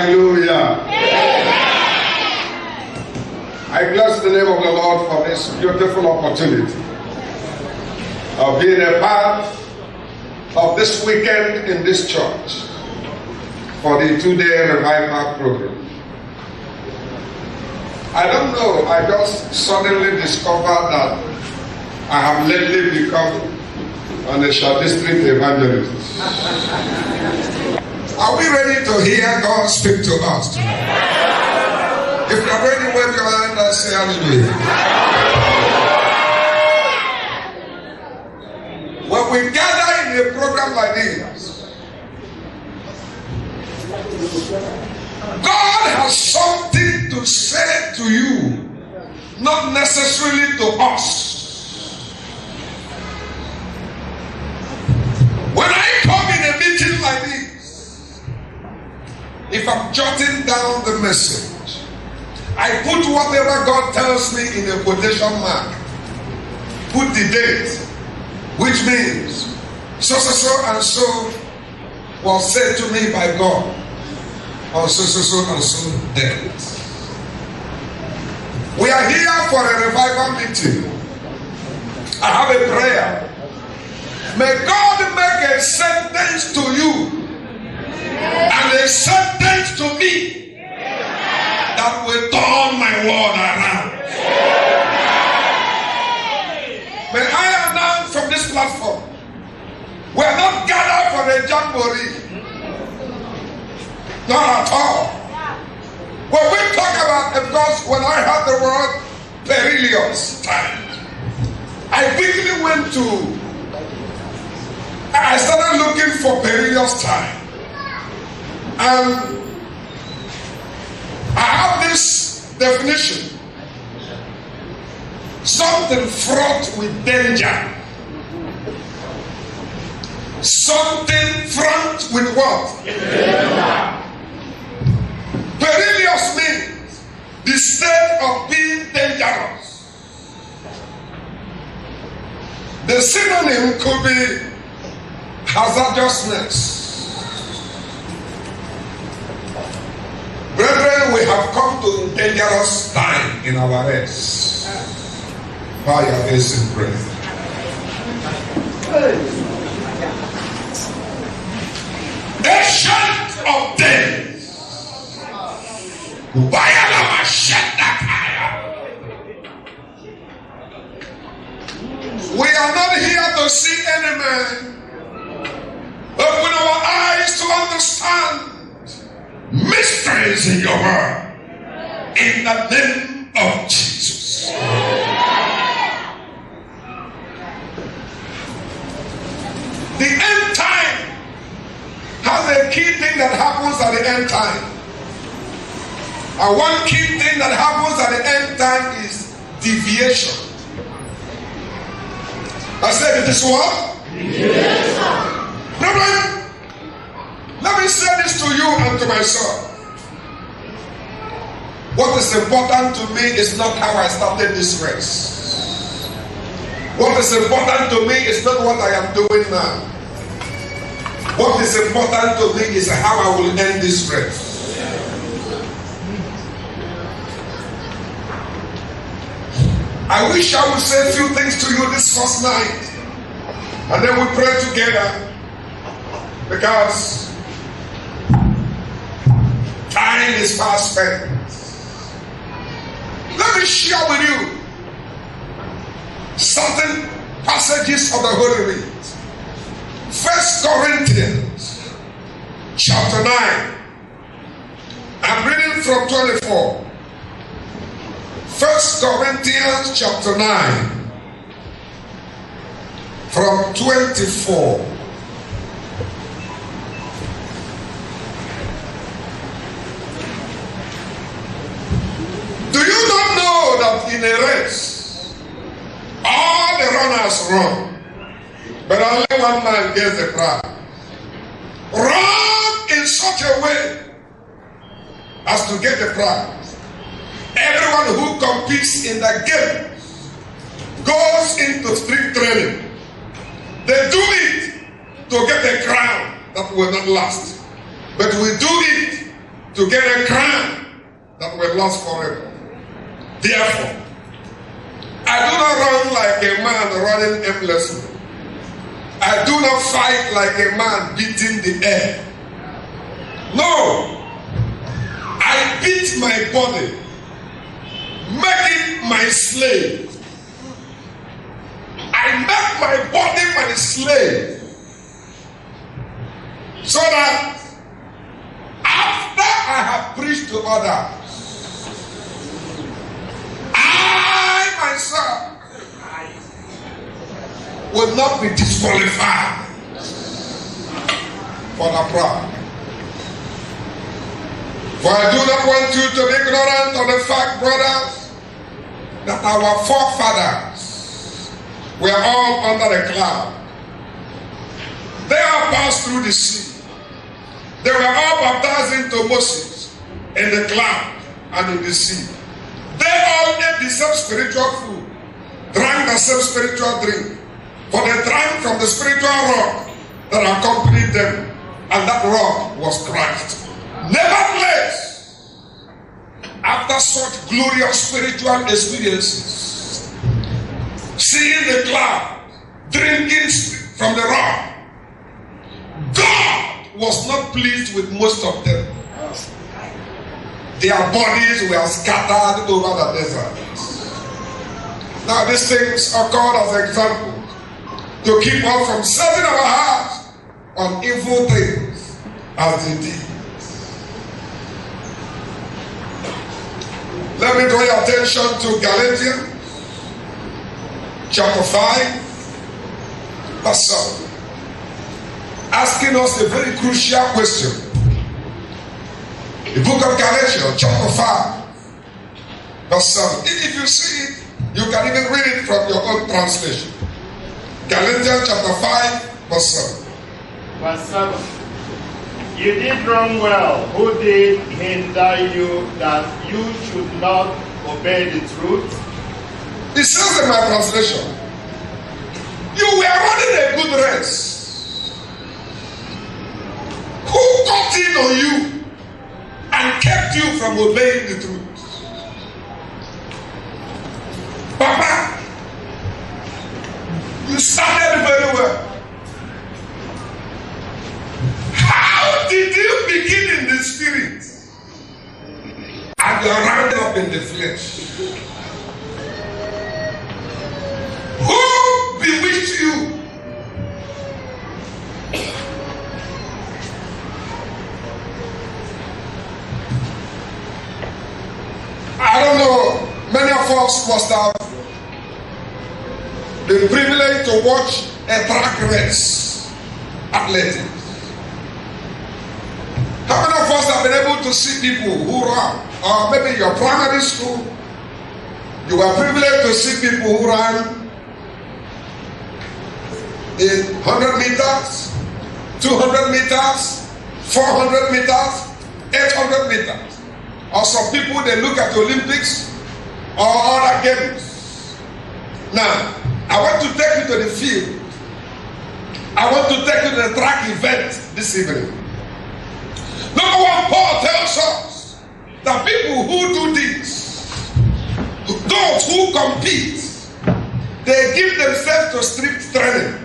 Hallelujah. I bless the name of the Lord for this beautiful opportunity of being a part of this weekend in this church for the 2-day revival program. I don't know, I just suddenly discovered that I have lately become an Esha district evangelist. Are we ready to hear God speak to us tonight? If you're ready, wave your hand and say hallelujah. When we gather in a program like this, God has something to say to you, not necessarily to us. When I come in a meeting like this, if I'm jotting down the message, I put whatever God tells me in a quotation mark, put the date, which means so and so was said to me by God on so and so date. We are here for a revival meeting. I have a prayer. May God make a sentence to you and a sentence to me that will turn my world around. May I announce from this platform, we are not gathered for a jamboree. Not at all. When we talk about, of course, when I heard the word perilous times, I quickly went to, I started looking for perilous time. And I have this definition. Something fraught with danger. Something fraught with what? Danger. Perilous means the state of being dangerous. The synonym could be hazardousness. Brethren, we have come to a dangerous time in our race. Bow your heads in prayer. Ancient of days. We are not here to see any man. Open our eyes to understand mysteries in your word. In the name of Jesus. The end time has a key thing that happens at the end time. And one key thing that happens at the end time is deviation. I said it is what? Deviation. Brethren, let me say this to you and to myself. What is important to me is not how I started this race. What is important to me is not what I am doing now. What is important to me is how I will end this race. I wish I would say a few things to you this first night, and then we pray together, because time is fast spent. Let me share with you certain passages of the Holy Read. 1 Corinthians chapter 9. I'm reading from 24. 1 Corinthians chapter 9 from 24. Do you not know that in a race all the runners run, but only one man gets the prize? Run in such a way as to get the prize. Everyone who competes in the game goes into strict training. They do it to get a crown that will not last, but we do it to get a crown that will last forever. Therefore, I do not run like a man running aimlessly. I do not fight like a man beating the air. No, I beat my body, make it my slave. I make my body my slave, so that after I have preached to others, I myself will not be disqualified for the proud. For I do not want you to be ignorant of the fact, brothers, that our forefathers were all under the cloud. They all passed through the sea. They were all baptized into Moses in the cloud and in the sea. They all ate the same spiritual food, drank the same spiritual drink, for they drank from the spiritual rock that accompanied them, and that rock was Christ. Nevertheless, after such glorious spiritual experiences, seeing the cloud, drinking from the rock, God was not pleased with most of them. Their bodies were scattered over the desert. Now these things occurred as examples to keep us from setting our hearts on evil things as they did. Let me draw your attention to Galatians chapter 5, verse 7. Asking us a very crucial question. The book of Galatians chapter 5, verse 7. If you see it, you can even read it from your own translation. Galatians chapter 5, verse 7. Verse 7. You did wrong well. Who did hinder you that you should not obey the truth? It says in my translation, you were running a good race. Who got in on you and kept you from obeying the truth? Papa, you started very well. How did you begin in the spirit and you are rounded up in the flesh? Who bewitched you? I don't know, many of us must have the privilege to watch a track race, athletics. How many of us have been able to see people who run, or maybe in your primary school, you were privileged to see people who ran in 100 meters, 200 meters, 400 meters, 800 meters. Or some people, they look at the Olympics or other games. Now, I want to take you to the field. I want to take you to the track event this evening. Number one, Paul tells us that people who do this, those who compete, they give themselves to strict training.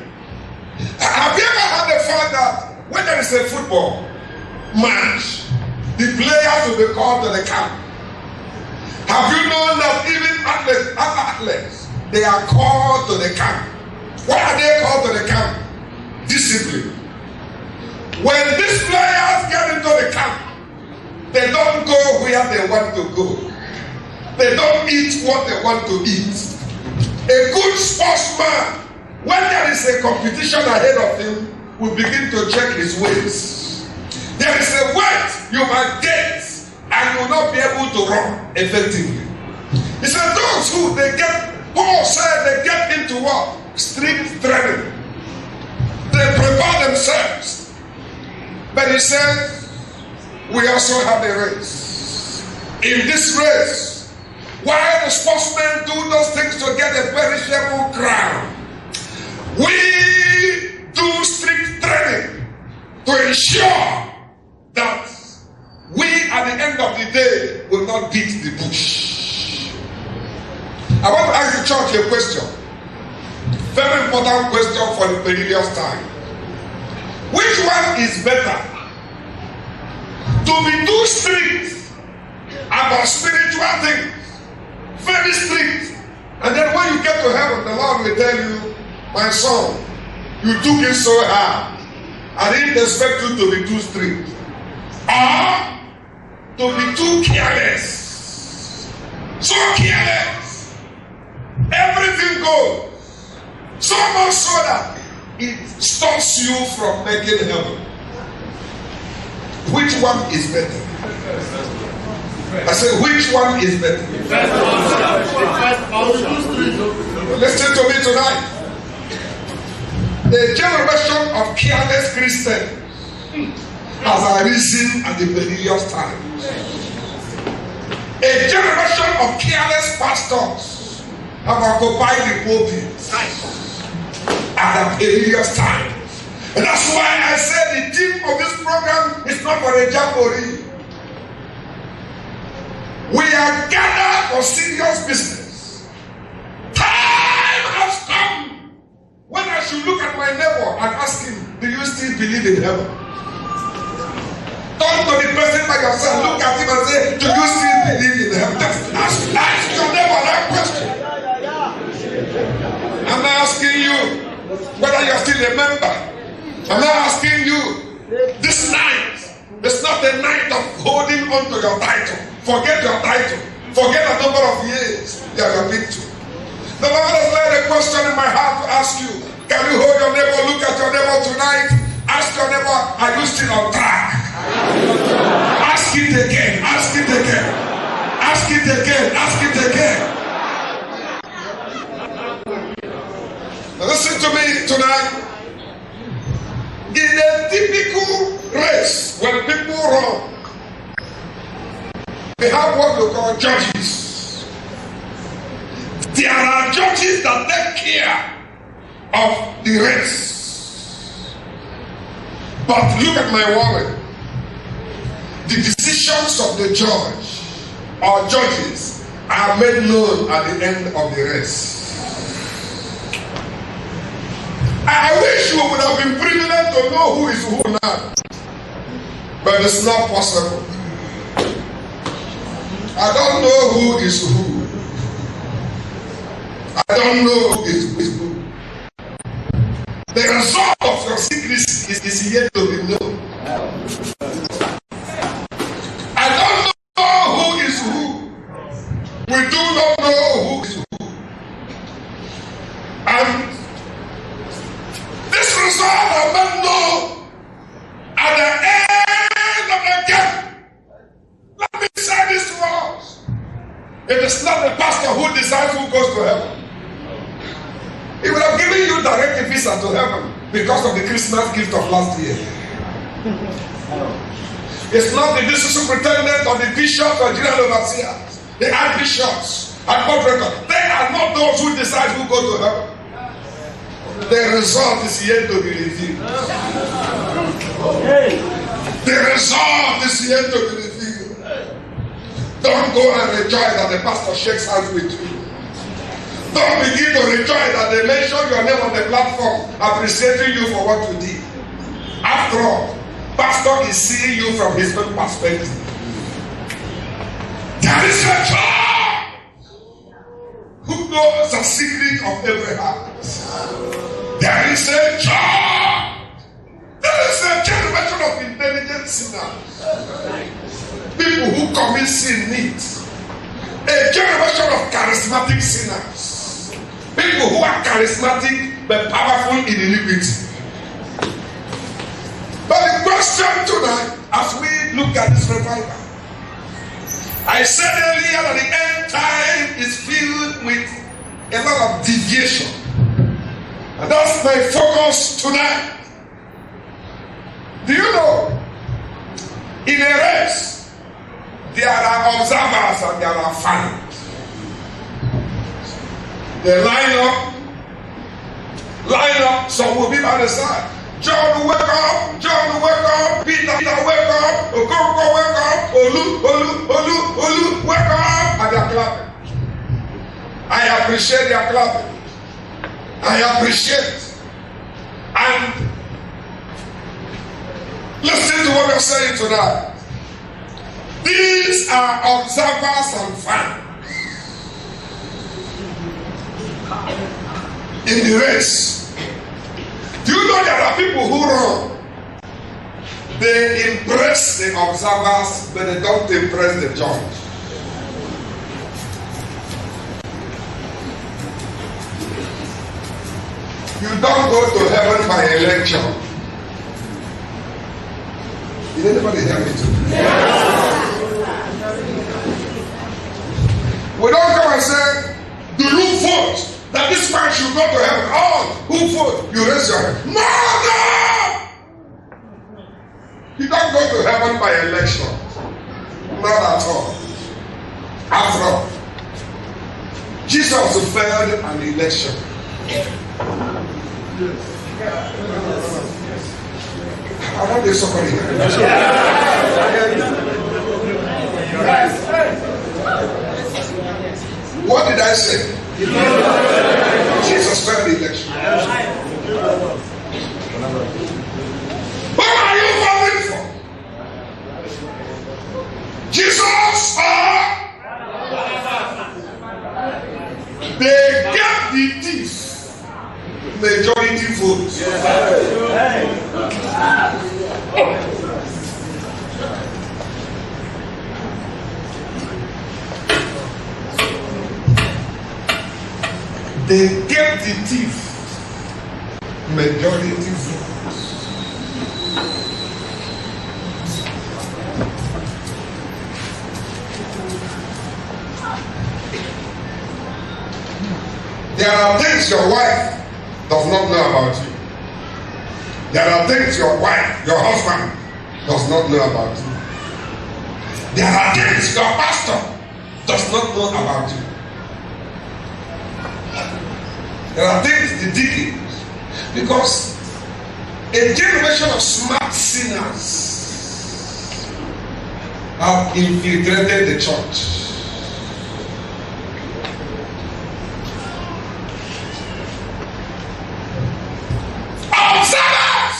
Have you ever had the fact that when there is a football match, the players will be called to the camp? Have you known that even athletes, they are called to the camp? Why are they called to the camp? Discipline. When these players get into the camp, they don't go where they want to go. They don't eat what they want to eat. A good sportsman, when there is a competition ahead of him, will begin to check his weights. There is a weight you might get and you will not be able to run effectively. He said those who Paul said they get into what? Strict training. They prepare themselves. But he said, we also have a race. In this race, while the sportsmen do those things to get a perishable crown, we do strict training to ensure that we at the end of the day will not beat the bush. I want to ask the church a question. Very important question for the perilous time. Which one is better? To be too strict about spiritual things, very strict, and then when you get to heaven, the Lord will tell you, my son, you took it so hard. I didn't expect you to be too strict. Or to be too careless. So careless. Everything goes. So much so that it stops you from making heaven. Which one is better? I said, which one is better? Listen to me tonight. The generation of careless Christians has arisen at the perilous times. A generation of careless pastors have occupied the pulpit at the perilous time. And that's why I said the theme of this program is not for a jamboree. We are gathered for serious business. Time has come when I should look at my neighbor and ask him, do you still believe in heaven? Turn to the person by yourself, look at him and say, do you still believe in heaven? Just ask your neighbor that question. I'm not asking you whether you're still a member. I'm not asking you this night. It's not a night of holding on to your title. Forget your title. Forget the number of years you have been to. The Lord has laid a question in my heart to ask you. Can you hold your neighbor, look at your neighbor tonight? Ask your neighbor, are you still on track? Ask it again. Ask it again. Ask it again. Ask it again. Now listen to me tonight. In a typical race, when people run, they have what we call judges. There are judges that take care of the race. But look at my warning. The decisions of the judge or judges are made known at the end of the race. I wish we would have been privileged to know who is who now. But it's not possible. I don't know who is who. I don't know who is who. The result of your secrecy is yet to be known. I don't know who is who. We do not know who is who. And this result are not known at the end of the game. Let me say this to us. It is not the pastor who decides who goes to heaven. He would have given you direct visa to heaven because of the Christmas gift of last year. It's not the district superintendent or the bishops or general overseers, the archbishops and moderators. They are not those who decide who goes to heaven. The result is yet to be revealed. The result is yet to be revealed. Don't go and rejoice that the pastor shakes hands with you. Don't begin to rejoice that they mention your name on the platform, appreciating you for what you did. After all, pastor is seeing you from his own perspective. There is a God who knows the secret of every heart. There is a God. There is a generation of intelligent sinners. People who commit sin needs. A generation of charismatic sinners. People who are charismatic but powerful in iniquity. But the question tonight, as we look at this revival, I said earlier that the end time is filled with a lot of deviation. And that's my focus tonight. Do you know, in a race, there are observers and there are fans. They line up, some will be by the side. John, wake up! John, wake up! Peter, wake up! Okonkwo, wake up! Olu, wake up! And they are clapping. I appreciate their clapping. I appreciate. And listen to what we're saying tonight. These are observers and fans in the race. Do you know there are people who run? They impress the observers, but they don't impress the judge. You don't go to heaven by election. Did anybody hear me today? Yeah. We don't come and say, do you vote that this man should go to heaven? Oh, who vote? You raise your hand. No! You don't go to heaven by election. Not at all. After all, Jesus failed an election. I want this somebody here. What did I say? Jesus failed the election. What are you voting for? Jesus or? They get the thief majority votes. They gave the thief majority votes. There are things your wife does not know about you. There are things your wife, your husband does not know about you. There are things your pastor does not know about you. There are things the deacons, because a generation of smart sinners have infiltrated the church. Observers!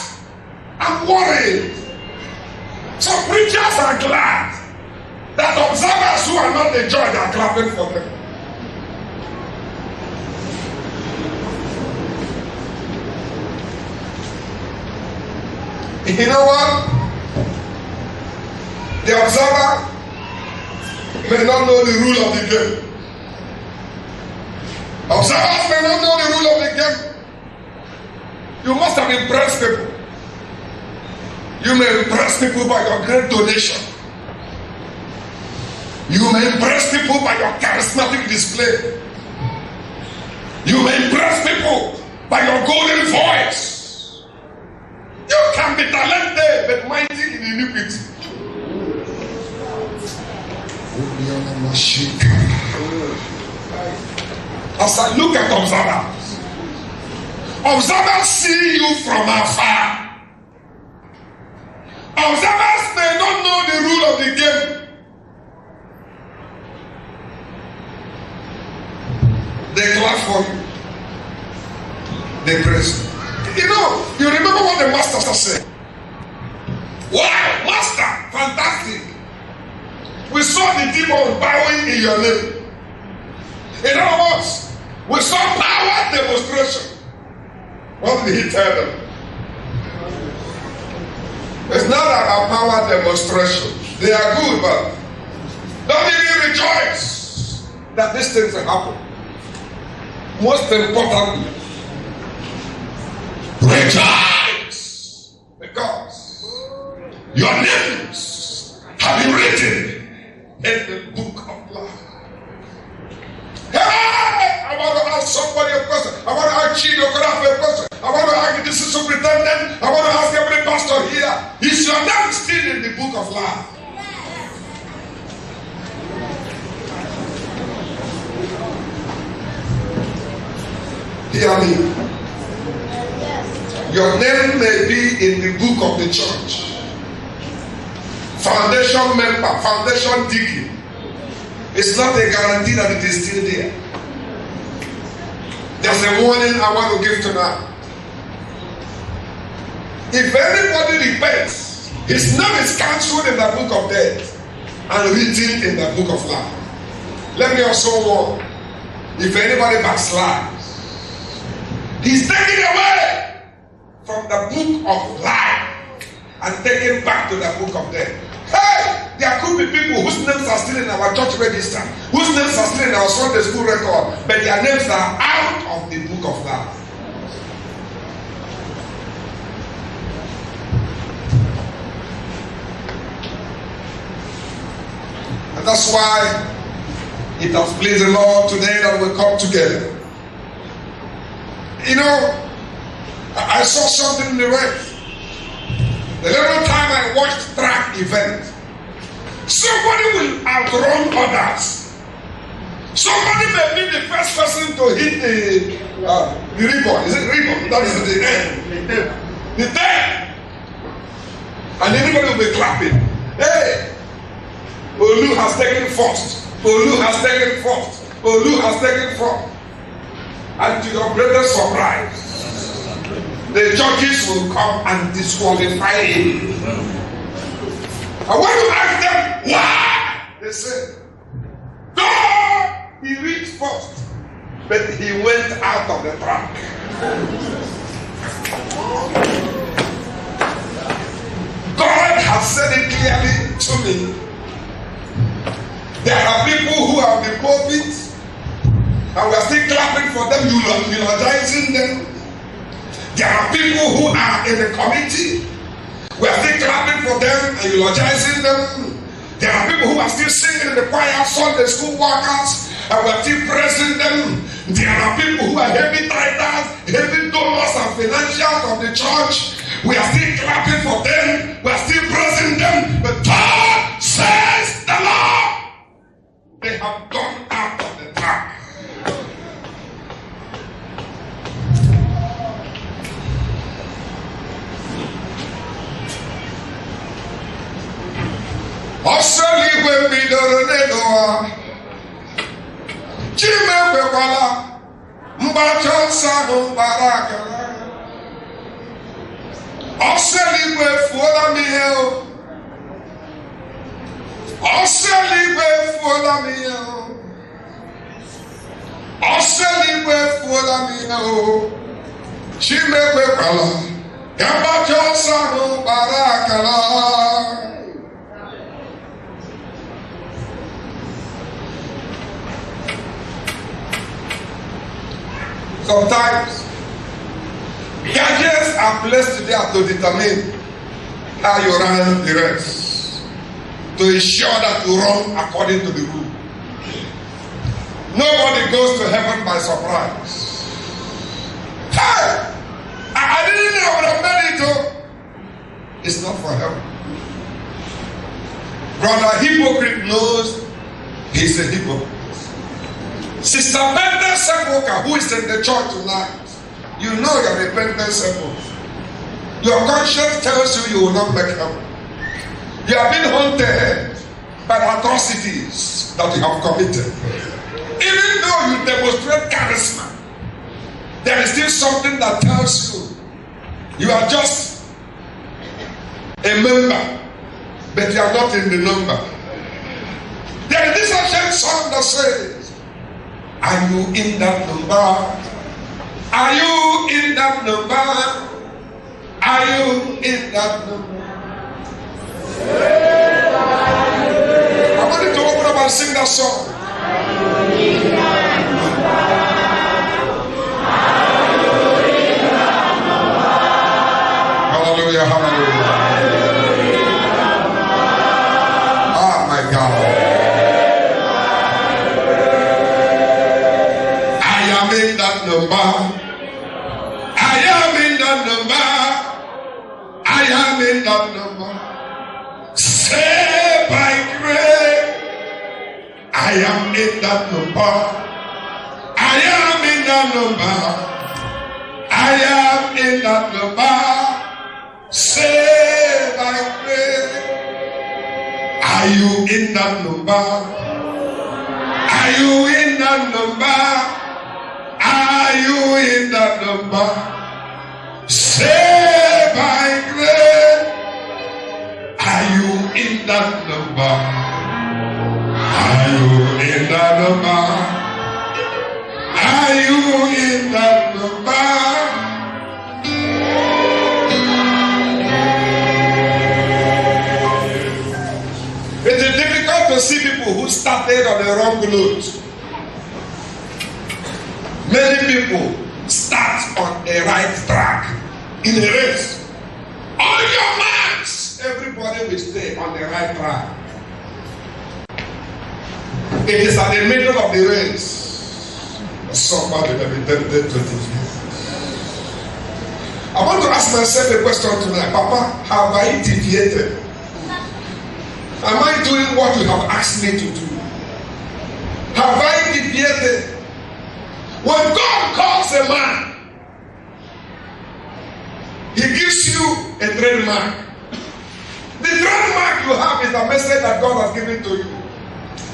I'm worried. Some preachers are glad that observers who are not the judge are clapping for them. You know what? The observer may not know the rule of the game. Observers may not know the rule of the game. You must have impressed people. You may impress people by your great donation. You may impress people by your charismatic display. You may impress people by your golden voice. You can be talented but mighty in iniquity. As I look at observers, observers see you from afar. Observers may not know the rule of the game. They clap for you. They praise you. You know, you remember what the master said? Wow, master, fantastic. We saw the demon bowing in your name. In other words, we saw power demonstration. What did he tell them? It's not about power demonstration. They are good, but don't even rejoice that these things have happened. Most importantly, rejoice because your names have been written in the book of life. Hey, I want to ask somebody a question. I want to ask Chidi Okoroafor a question. I want to ask the superintendent. I want to ask every pastor here. Is your name still in the book of life? Hear me. Your name may be in the book of the church. Foundation member, foundation deacon. It's not a guarantee that it is still there. There's a warning I want to give tonight. If anybody repents, his name is cancelled in the book of death and written in the book of life. Let me also warn, if anybody backslides, he's taken away from the book of life and taken back to the book of death. Hey, there could be people whose names are still in our church register, whose names are still in our Sunday school record, but their names are out of the book of life. And that's why it has pleased the Lord today that we come together. You know, I saw something in the red. The little time I watched track event, somebody will outrun others. Somebody may be the first person to hit the ribbon. Is it ribbon? That is the end. The tape. And everybody will be clapping. Hey, Olu has taken first. Olu has taken first. Olu has taken first. And to your greatest surprise, the judges will come and disqualify him. I want to ask them why. They say, God, he reached first, but he went out of the track. God has said it clearly to me. There are people who have the pulpit, and we are still clapping for them, eulogizing them. There are people who are in the committee. We are still clapping for them and eulogizing them. There are people who are still singing in the choir, Sunday school workers, and we are still praising them. There are people who are heavy tithes, heavy donors and financials of the church. We are still clapping for them. We are still praising them. But God says the Lord, they have gone out of the track. Ọsọligwe bidoro n'edowa, Chimekwekwala mgbacha ọsọ ahụ gbara akara. Ọsọligwe efuola m ihe o. Ọsọligwe efuola m ihe o. Ọsọligwe efuola m ihe o. Chimekwekwala ka mgbacha ọsọ ahụ gbara akara. Sometimes gadgets are placed there to determine how you run the race, to ensure that you run according to the rule. Nobody goes to heaven by surprise. Hey! I didn't know I would have made it. It's not for heaven. Brother hypocrite knows he's a hypocrite. Sister Pente Sepoka, who is in the church tonight, you know you're a Pente Sepoka. Your conscience tells you you will not make heaven. You have been haunted by the atrocities that you have committed. Even though you demonstrate charisma, there is still something that tells you you are just a member, but you are not in the number. There is this ancient song that says, are you in that number? Are you in that number? Are you in that number? I want you to open up and sing that song. Are you in that number? Are you in that number? Hallelujah, hallelujah. Oh my God. In that number, I am in that number, I am in that number. Say by grace, I am in that number, I am in that number, I I am in that number. Say by faith. Are you in that number? Are you in that number? Are you in that number? Say by grace. Are you in that number? Are you in that number? Are you in that number? It is difficult to see people who started on the wrong route. Many people start on the right track in a race. On your marks, everybody will stay on the right track. It is at the middle of the race. Somebody may be tempted to defeat. I want to ask myself a question tonight. Papa, have I deviated? Am I doing what you have asked me to do? Have I deviated? When God calls a man, He gives you a trademark. The trademark you have is the message that God has given to you.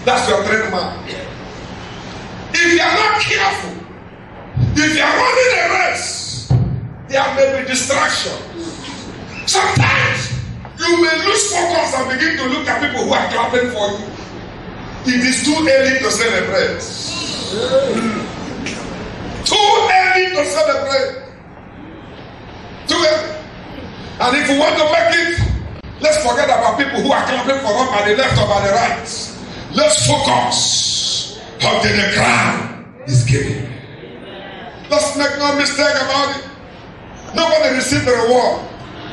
That's your trademark. If you are not careful, if you are running a race, there may be distraction. Sometimes you may lose focus and begin to look at people who are clapping for you. It is too early to celebrate. Too early to celebrate. Too early. And if you want to make it, let's forget about people who are clapping for us by the left or by the right. Let's focus until the crown is given. Let's make no mistake about it. Nobody receives the reward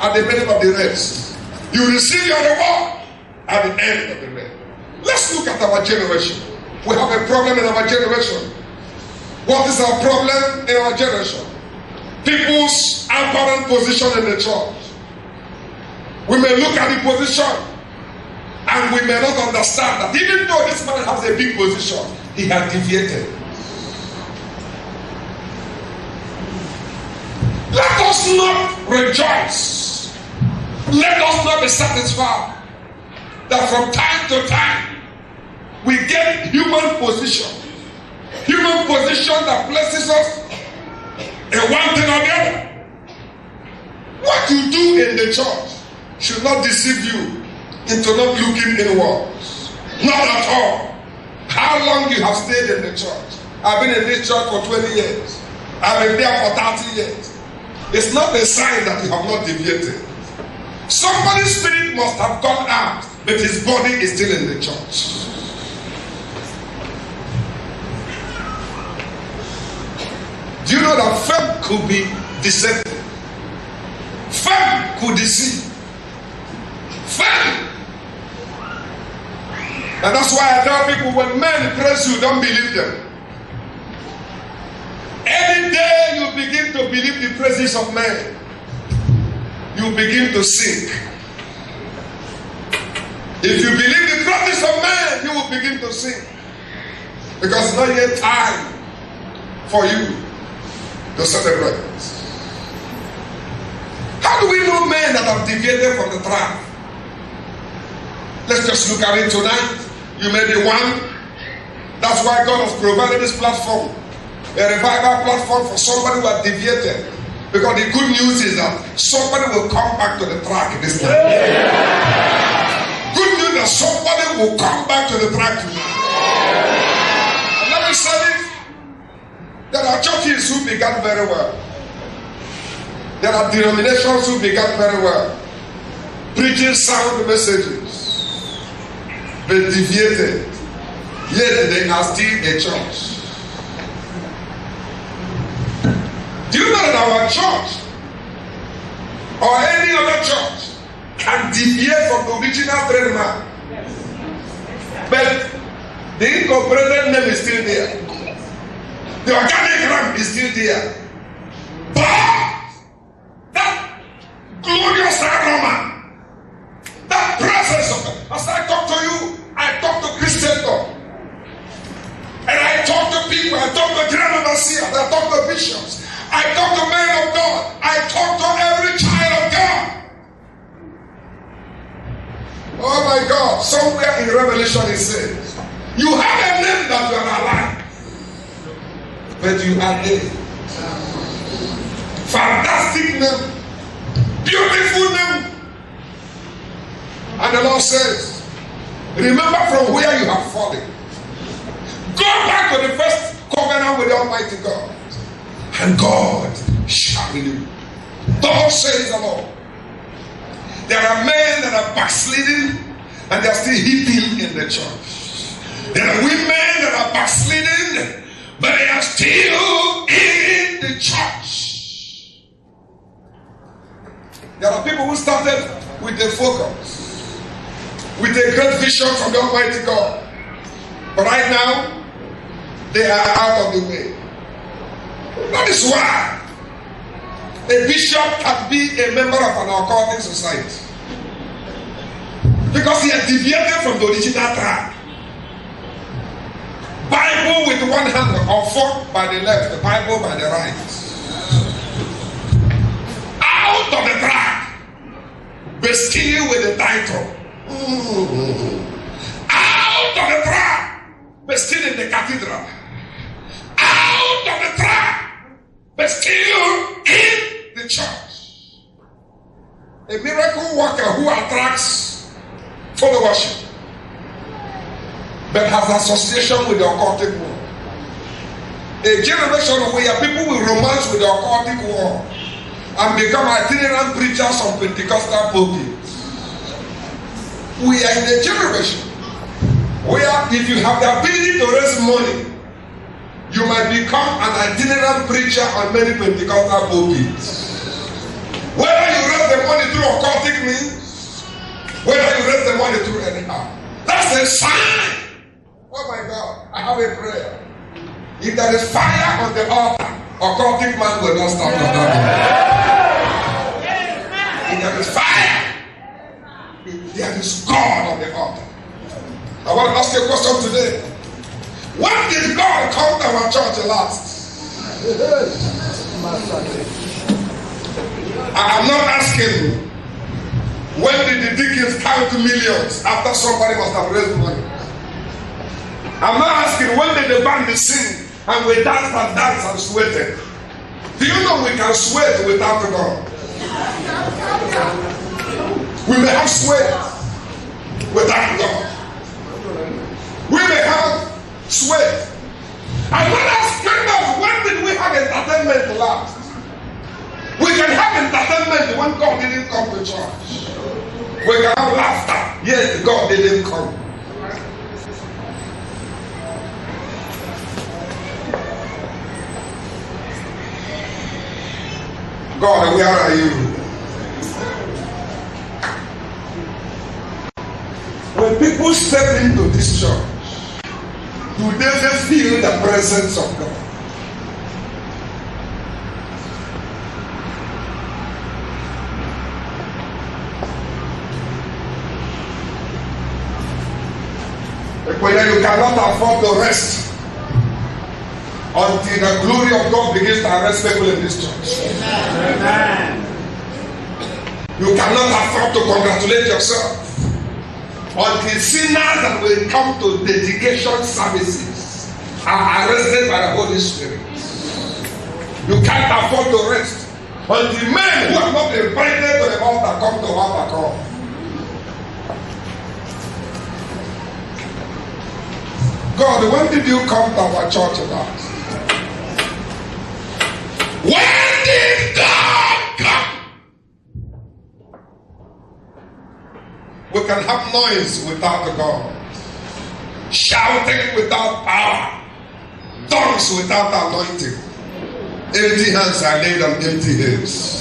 at the middle of the race. You receive your reward at the end of the race. Let's look at our generation. We have a problem in our generation. What is our problem in our generation? People's apparent position in the church. We may look at the position and we may not understand that even though this man has a big position, he has deviated. Let us not rejoice. Let us not be satisfied that from time to time we get human position. Human position that places us in one thing or the other. What you do in the church should not deceive you into not looking inwards. Not at all. How long you have stayed in the church? I've been in this church for 20 years. I've been there for 30 years. It's not a sign that you have not deviated. Somebody's spirit must have gone out, but his body is still in the church. Do you know that fame could be deceptive? Fame could deceive. Fame. And that's why I tell people, when men praise you, don't believe them. Any day you begin to believe the praises of men, you begin to sink. If you believe the praises of men, you will begin to sink. Because it's not yet time for you to celebrate. How do we know men that have deviated from the track? Let's just look at it tonight. You may be one. That's why God has provided this platform, a revival platform for somebody who has deviated. Because the good news is that somebody will come back to the track this time. Good news that somebody will come back to the track tonight. And let me say this. There are churches who began very well. There are denominations who began very well, preaching sound messages, but deviated. Yet they are still a church. Do you know that our church or any other church can deviate from the original trademark? But the incorporated name is still there. The organigram is still there. But that glorious aroma, that presence of it, as I talk to you, I talk to Christendom. And I talk to people, I talk to general overseers, I talk to bishops. I talk to men of God. I talk to every child of God. Oh my God. Somewhere in Revelation it says, you have a name that you are alive, but you are dead. Fantastic name. Beautiful name. And the Lord says, remember from where you have fallen. Go back to the first covenant with the Almighty God. And God shall renew you. Thus says the Lord. There are men that are backsliding and they are still hitting in the church. There are women that are backsliding but they are still in the church. There are people who started with a focus, with a great vision from the Almighty God. But right now, they are out of the way. That is why a bishop can be a member of an occultic society. Because he has deviated from the original track. Bible with one hand or fork by the left, the Bible by the right. Out of the track, but still with the title. Out of the track, but still in the cathedral. Out of the track, but still in the church. A miracle worker who attracts followership, but has association with the occultic world. A generation where people will romance with the occultic world and become itinerant preachers on Pentecostal pulpits. We are in a generation where if you have the ability to raise money, you might become an itinerant preacher on many Pentecostal pulpits. Whether you raise the money through occultic means, whether you raise the money through anyhow, that's a sign. Oh my God, I have a prayer. If there is fire on the altar, occultic man will not stop your talking. If there is fire, there is God on the altar. I want to ask you a question today. When did God come to our church last? I am not asking when did the deacons count millions after somebody must have raised money. I'm not asking when did the band sing and we dance and sweated. Do you know we can sweat without God? We may have sweat without God. We may have sweat. I'm not asking us when did we have entertainment last? We can have entertainment when God didn't come to church. We can have laughter. Yes, God didn't come. God, where are you? When people step into this church, do they feel the presence of God? You cannot afford to rest until the glory of God begins to arrest people in this church. Amen. You cannot afford to congratulate yourself until sinners that will come to dedication services are arrested by the Holy Spirit. You can't afford to rest until men who are not invited to the altar come to altar call. God, when did you come to our church last? When did God come? We can have noise without God, shouting without power, tongues without anointing. Empty hands are laid on empty heads.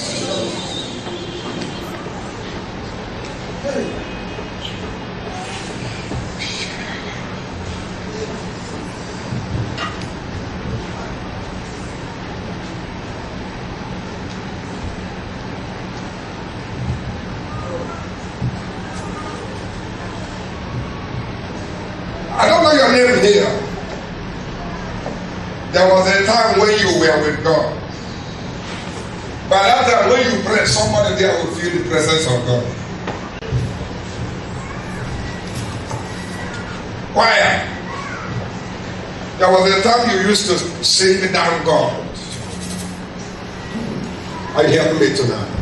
I don't know your name here. There was a time when you were with God. By that time, when you pray, somebody there will feel the presence of God. Choir. There was a time you used to sing down God. Are you hearing me tonight?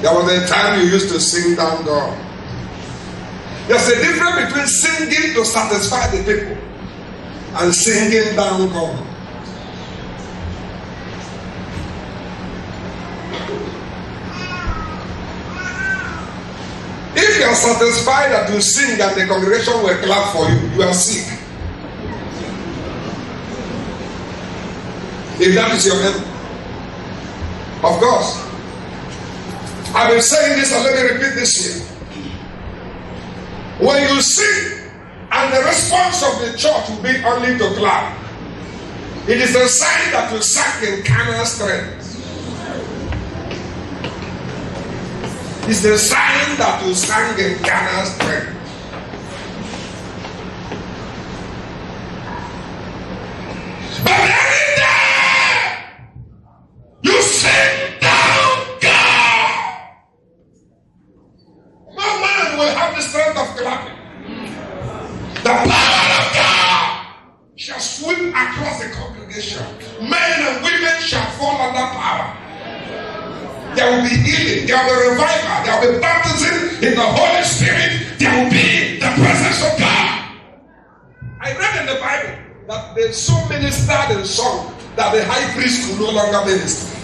There was a time you used to sing down God. There's a difference between singing to satisfy the people and singing down God. If you are satisfied that you sing and the congregation will clap for you, you are sick. If that is your aim. Of course. I've been saying this and let me repeat this here. When you sing and the response of the church will be only to clap, it is a sign that you sang in carnal strength. It's the sign that you sang in carnal strength. But every day you sing down God, no man will have the strength of clapping. The power of God shall sweep across the congregation. Men and women shall fall under power. There will be healing, there will be revival, there will be baptism in the Holy Spirit, there will be the presence of God. I read in the Bible that there's so ministered in song that the high priest could no longer minister.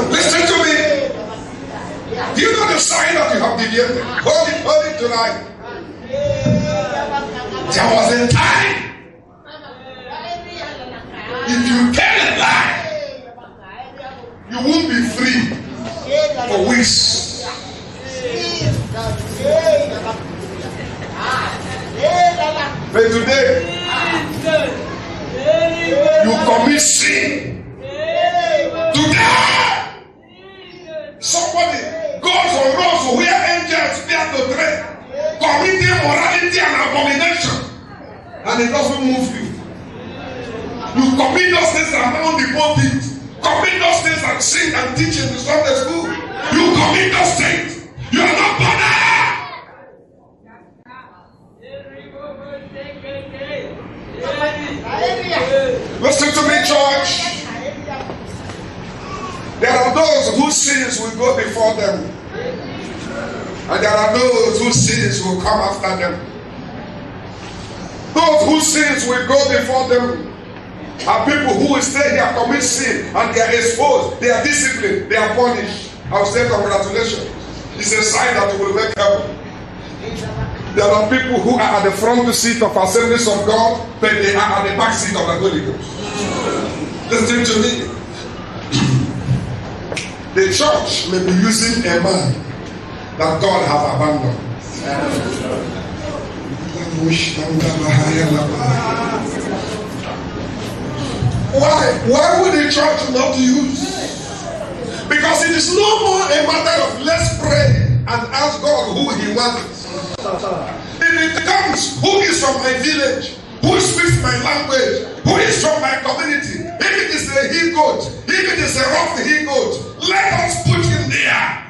Listen to me. Do you know the sign that you have deviated? Hold it tonight. There was a time If you tell a lie, you won't be free for weeks. But today, you commit sin. Today, somebody goes on roads where angels fear to tread, committing immorality and abomination, and it doesn't move you. You commit those things around the pulpit, commit those things and sing and teach in the Sunday school. You commit those things. You are not bothered. Listen to me, church. There are those whose sins will go before them, and there are those whose sins will come after them. Those whose sins will go before them are people who will stay here, commit sin, and they are exposed, they are disciplined, they are punished. I will say congratulations. It's a sign that we will make heaven. There are people who are at the front seat of assemblies of God, but they are at the back seat of the Holy Ghost. Listen to me. The church may be using a man that God has abandoned. Why would the church not use? Because it is no more a matter of let's pray and ask God who He wants. If it comes, who is from my village, who speaks my language, who is from my community, if it is a he-goat, if it is a rough he-goat, let us put him there.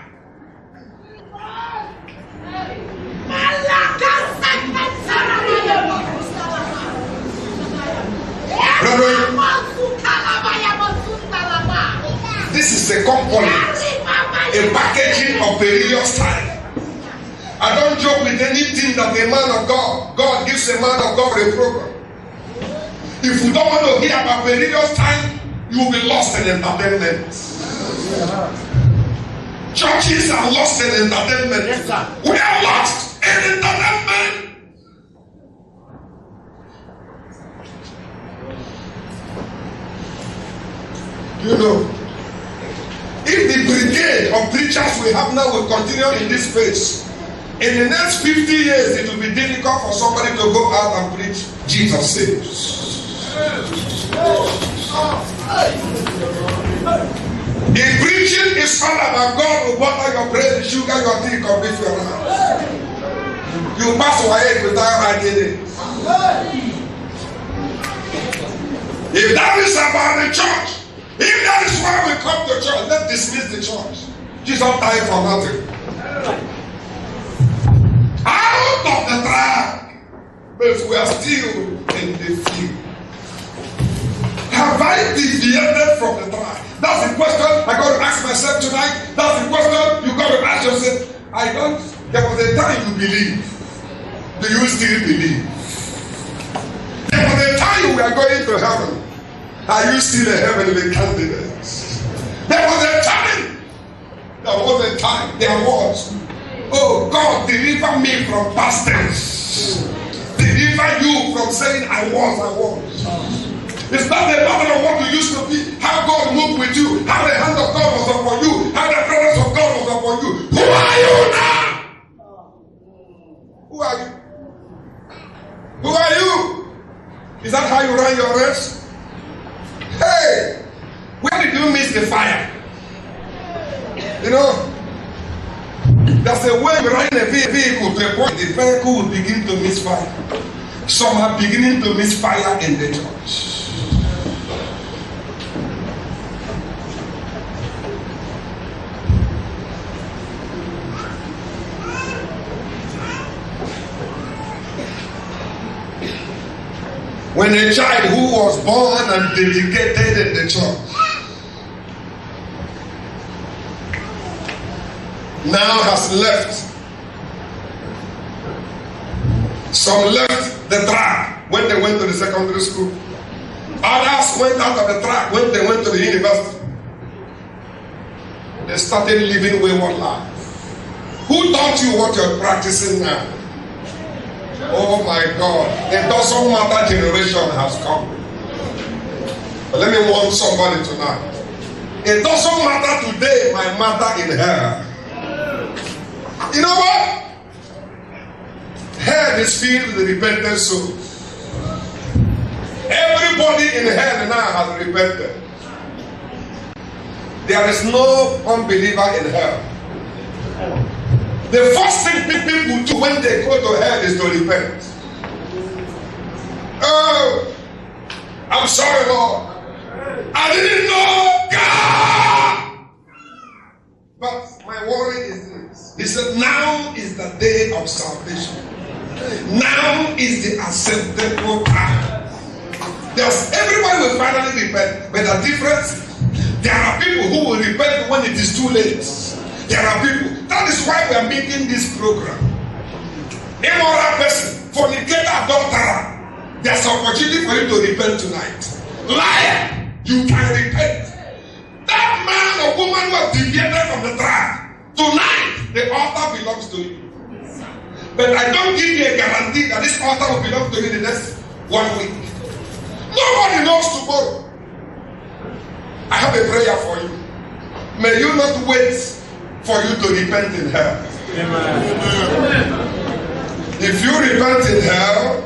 Brethren, this is a component, a packaging of various time. I don't joke with anything that a man of God gives a man of God a program. If you don't want to hear about various time, you will be lost in entertainment. Churches are lost in entertainment. Yes, sir. We are lost in entertainment. You know, if the brigade of preachers we have now will continue in this phase, in the next 50 years it will be difficult for somebody to go out and preach Jesus saves. If preaching is all about God will butter your bread, sugar your tea, complete your life. You pass away without writing it. If that is about the church, if that is why we come to church, let's dismiss the church. Jesus died for nothing. Out of the track, but we are still in the field. Have I deviated from the track? That's the question I got to ask myself tonight. That's the question you got to ask yourself. There was a time you believed. Do you still believe? There was a time we are going to heaven. Are you still a heavenly candidate? There was a time. There was. Oh God, deliver me from past tense. Deliver you from saying I was. It's not the matter of what you used to be, how God moved with you, how the hand of God was upon you, how the presence of God was upon you. Who are you now? Who are you? Who are you? Is that how you run your race? Hey, where did you miss the fire? You know, there's a way you run a vehicle to a point the vehicle will begin to miss fire. Some are beginning to miss fire in the church. When a child who was born and dedicated in the church now has left. Some left the track when they went to the secondary school. Others went out of the track when they went to the university. They started living wayward life. Who taught you what you're practicing now? Oh my God, it doesn't matter, generation has come. But let me warn somebody tonight. It doesn't matter today, my mother in hell. You know what? Hell is filled with repentant souls. Everybody in hell now has repented. There is no unbeliever in hell. The first thing people do when they go to hell is to repent. Oh, I'm sorry, Lord. I didn't know God. But my worry is this. He said, now is the day of salvation. Now is the acceptable time. Everybody will finally repent. But the difference, there are people who will repent when it is too late. There are people. That is why we are making this program. Immoral person, fornicator, adulterer. There's an opportunity for you to repent tonight. Liar, you can repent. That man or woman who has deviated from the track, tonight the altar belongs to you. But I don't give you a guarantee that this altar will belong to you in the next 1 week. Nobody knows tomorrow. I have a prayer for you. May you not wait for you to repent in hell. Amen. If you repent in hell,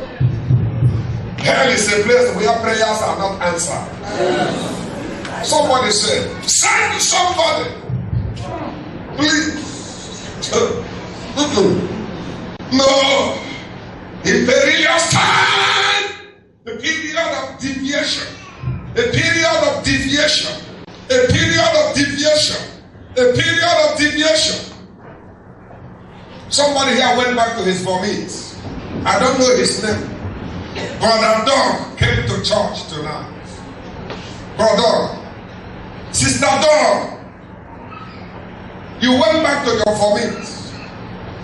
hell is a place where prayers are not answered. Somebody said, send to somebody. Please. No. In perilous time, a period of deviation, a period of deviation, a period of deviation, a period of deviation. Somebody here went back to his vomit. I don't know his name. Brother Dog came to church tonight. Brother, Sister Dog, you went back to your vomit.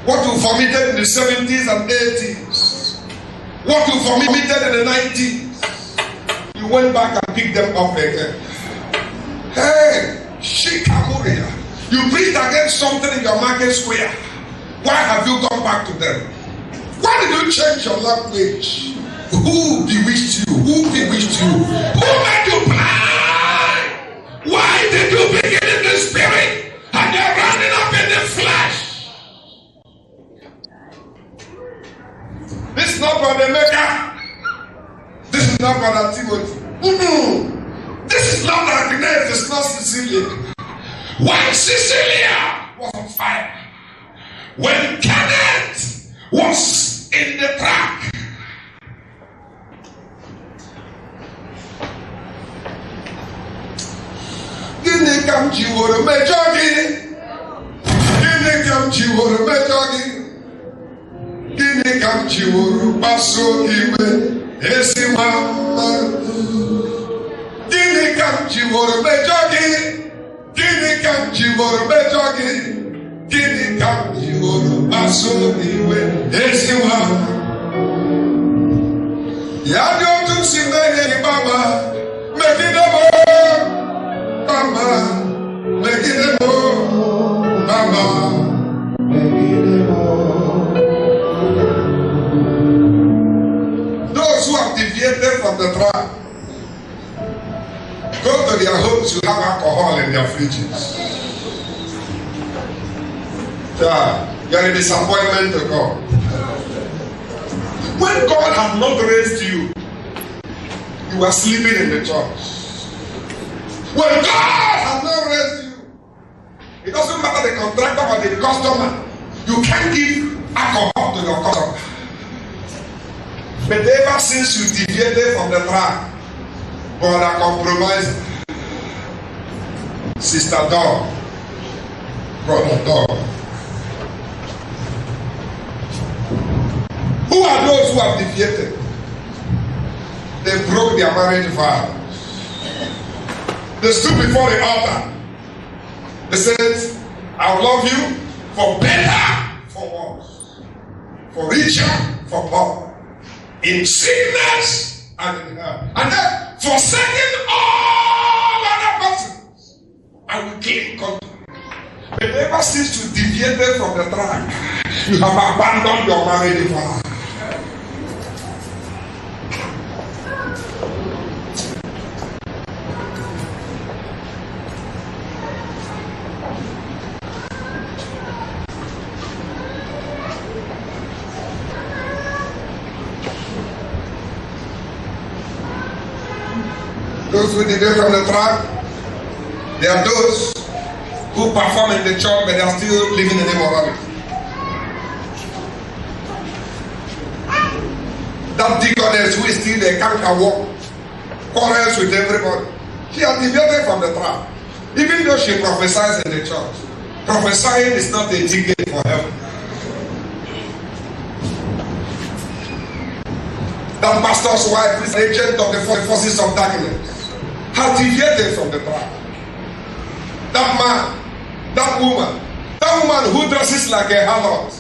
What you vomited in the 70s and 80s. What you vomited in the 90s. You went back and picked them up again. Hey, Shikamuria, you preached against something in your market square. Why have you gone back to them? Why did you change your language? Who bewitched you? Who bewitched you? Who made you blind? Why did you begin in the spirit and you're running up in the flesh? This is not Brother Mecca. This is not Brother Timothy. This is not Agnes. It's not Cecilia. When Cecilia was on fire, when Kenneth was in the track, Gini kam jiworo mejogi, Gini kam jiworo mejogi, Gini kam jiworo baso iwe esi mama, Gini kam jiworo mejogi, Gini kam jiworo mejogi, Gini kam jiworo baso iwe esi mama. Yadi otu si menye baba, mekidemo. Mama, make it more. Mama, make it more. Those who have deviated from the track, go to their homes to have alcohol in their fridges. Yeah, you are a disappointment to God. When God has not raised you, you are sleeping in the church. When God has not raised you, it doesn't matter the contractor or the customer, you can't give alcohol to your customer. But ever since you deviated from the track, God are compromising. Sister Dog, Brother Dog. Who are those who have deviated? They broke their marriage vow. They stood before the altar. They said, I will love you for better, for worse, for richer, for poor, in sickness and in health. And then, forsaking all other persons, I will cling unto you. But ever since you deviated from the track, you have abandoned your marriage vow. Those who deviate from the track, they are those who perform in the church but they are still living in immorality. That deaconess who is still there can't walk, quarrels with everybody. She has deviated from the track. Even though she prophesies in the church, prophesying is not a ticket for heaven. That pastor's wife is an agent of the forces of darkness, has deviated from the track. That man, that woman who dresses like a harlot,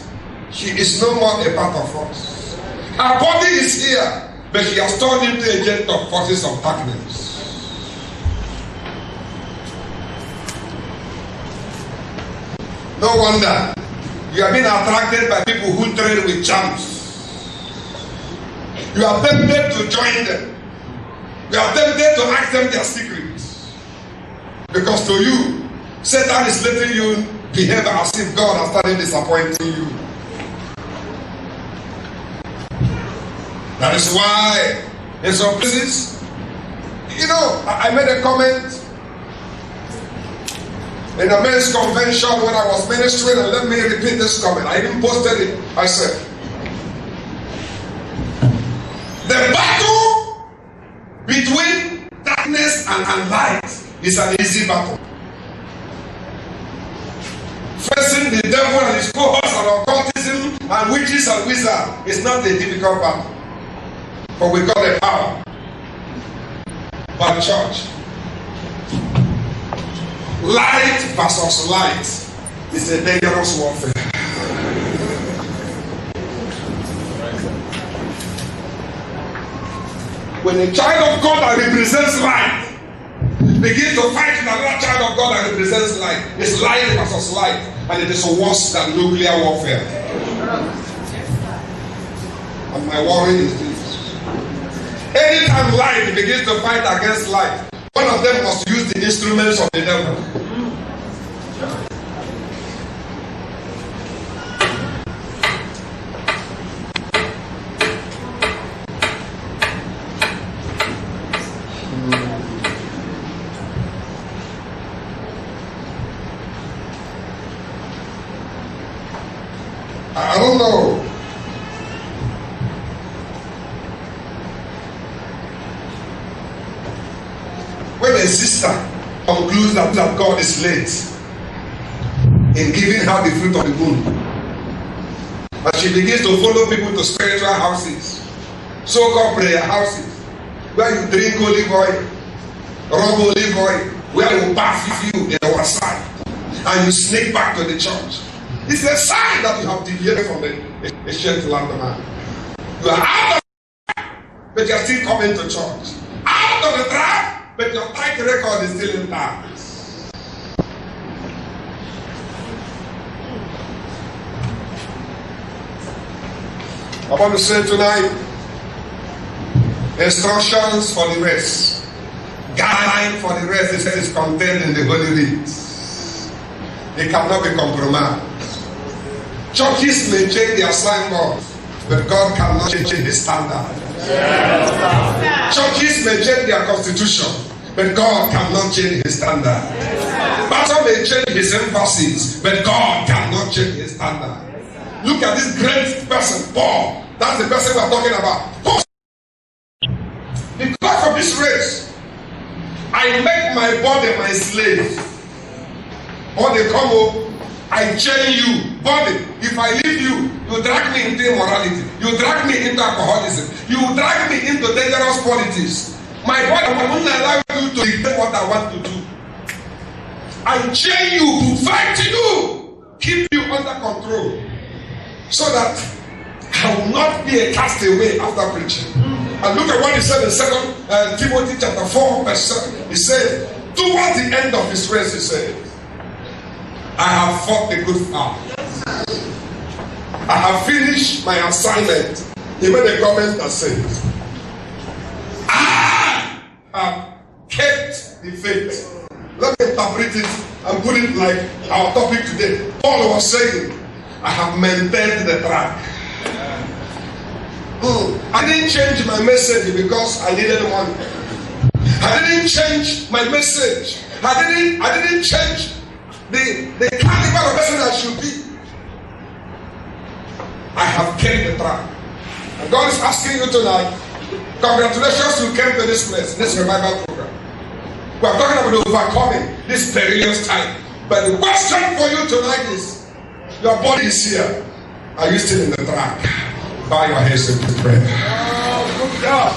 she is no more a part of us. Her body is here, but she has turned into an agent of forces of darkness. No wonder you have been attracted by people who trade with charms. You are tempted to join them. You are tempted to ask them their secrets. Because to you, Satan is letting you behave as if God has started disappointing you. That is why in some places, I made a comment in a men's convention when I was ministering, and let me repeat this comment. I even posted it. I said, the battle between darkness and light is an easy battle. Facing the devil and his cohorts and occultism and witches and wizards is not a difficult battle. But we got the power. But church, light versus light is a dangerous warfare. When a child of God that represents light begins to fight with another child of God that represents light, it's light versus light, and it is worse than nuclear warfare. And my worry is this. Anytime light begins to fight against light, one of them must use the instruments of the devil. I don't know. When a sister concludes that God is late in giving her the fruit of the womb, and she begins to follow people to spiritual houses, so-called prayer houses, where you drink olive oil, rub olive oil, where you bath you in our side, and you sneak back to the church. It's a sign that you have deviated from the ancient landman. You are out of the track, but you are still coming to church. Out of the track, but your track record is still intact. I want to say tonight, instructions for the rest, guideline for the rest is contained in the Holy Writ. It cannot be compromised. Churches may change their signboards, but God cannot change His standard. Yes. Churches may change their constitution, but God cannot change His standard. Pastor may change his emphasis, but God cannot change His standard. Look at this great person, Paul. That's the person we're talking about. Because of this race, I make my body my slave. Or they come up, I chain you, body. If I leave you, you drag me into immorality. You drag me into alcoholism. You drag me into dangerous politics. My body will not allow you to dictate what I want to do. I chain you, fight you, keep you under control, so that I will not be a castaway after preaching. And look at what he said in 2 Timothy chapter 4, verse 7. He said, towards the end of his race, he said, I have fought the good fight. I have finished my assignment. He made a comment that says, I have kept the faith. Let me interpret it and put it like our topic today. Paul was saying, I have maintained the track. I didn't change my message because I needed money. I didn't change my message. I didn't change the caliber of person I should be. I have carried the track. And God is asking you tonight, congratulations, you came to this place, this revival program. We are talking about overcoming this perilous time. But the question for you tonight is, your body is here. Are you still in the track? Bow your heads and pray. Oh, good God.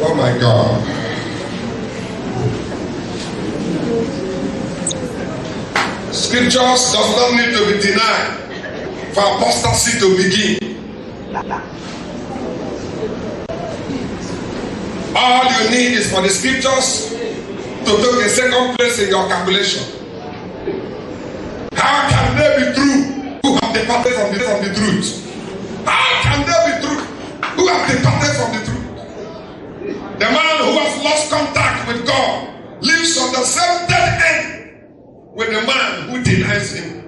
Oh my God. Scriptures does not need to be denied for apostasy to begin. All you need is for the scriptures to take a second place in your calculation. How can they be true who have departed from the truth? How can they be true who have departed from the truth? The man who has lost contact with God lives on the same dead end with the man who denies him.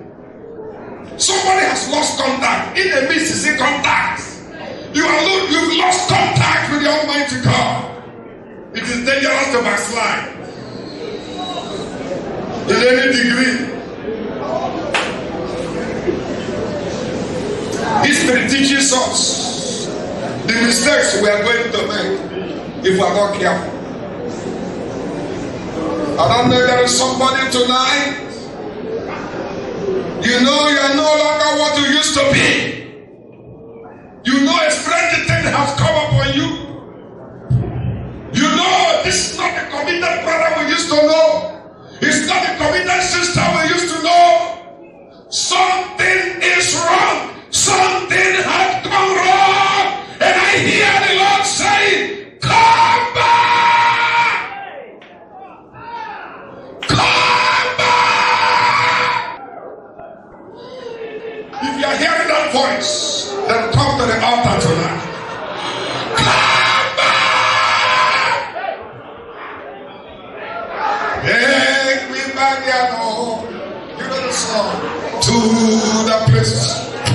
Somebody has lost contact. In the midst is in contact. You've lost contact with the Almighty God. It is dangerous to backslide in any degree. History teaches us the mistakes we are going to make if we are not careful. I don't know if there is somebody tonight. You know you are no longer what you used to be. You know a strange thing has come upon you. You know this is not the committed brother we used to know. It's not the committed sister we used to know. Something is wrong. Something has gone wrong. And I hear the Lord saying, come back! Come back! If you are hearing that voice, then come to the altar tonight. Come back! Take me back there, Lord. You know the song. To the place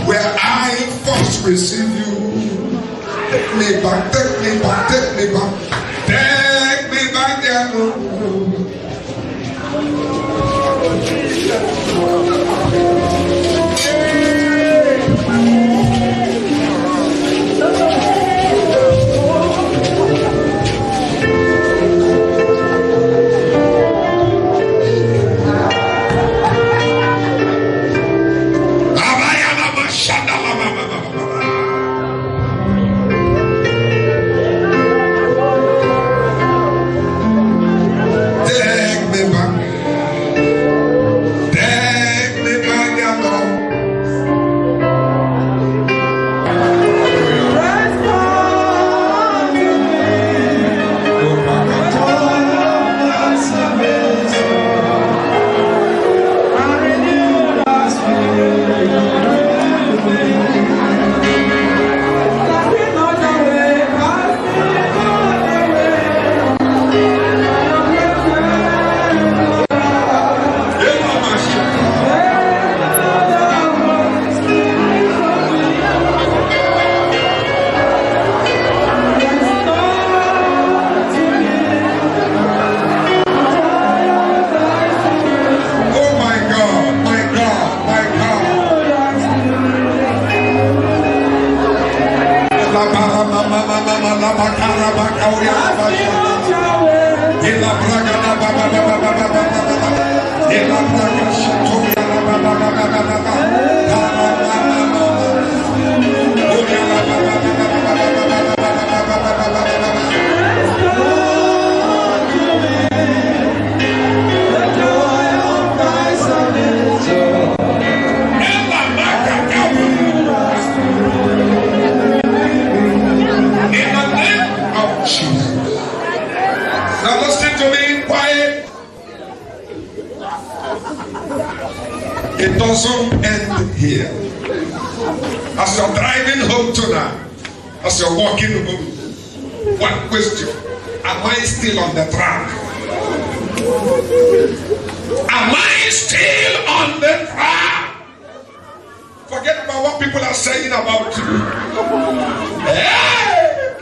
where I first received you. Take me back, take me back, take me back. Take me back there, Lord. It doesn't end here. As you're driving home tonight, as you're walking home, one question: am I still on the track? Am I still on the track? Forget about what people are saying about you. Hey,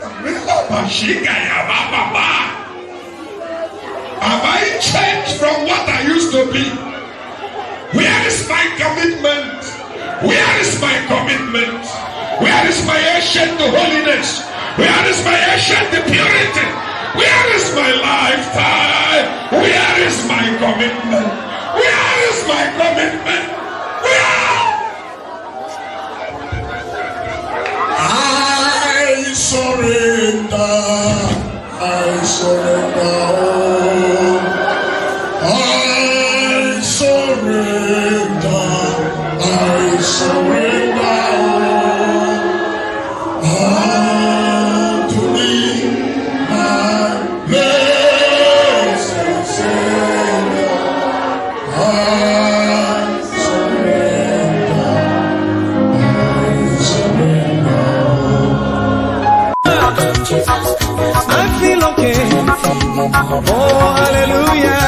have I changed from what I used to be? Where is my commitment? Where is my commitment? Where is my ancient holiness? Where is my ancient purity? Where is my lifetime? Where is my commitment? Where is my commitment? Where? I surrender. I surrender. I surrender. I surrender. Unto thee, my blessed Savior. I surrender. I surrender. I feel okay. Oh, hallelujah.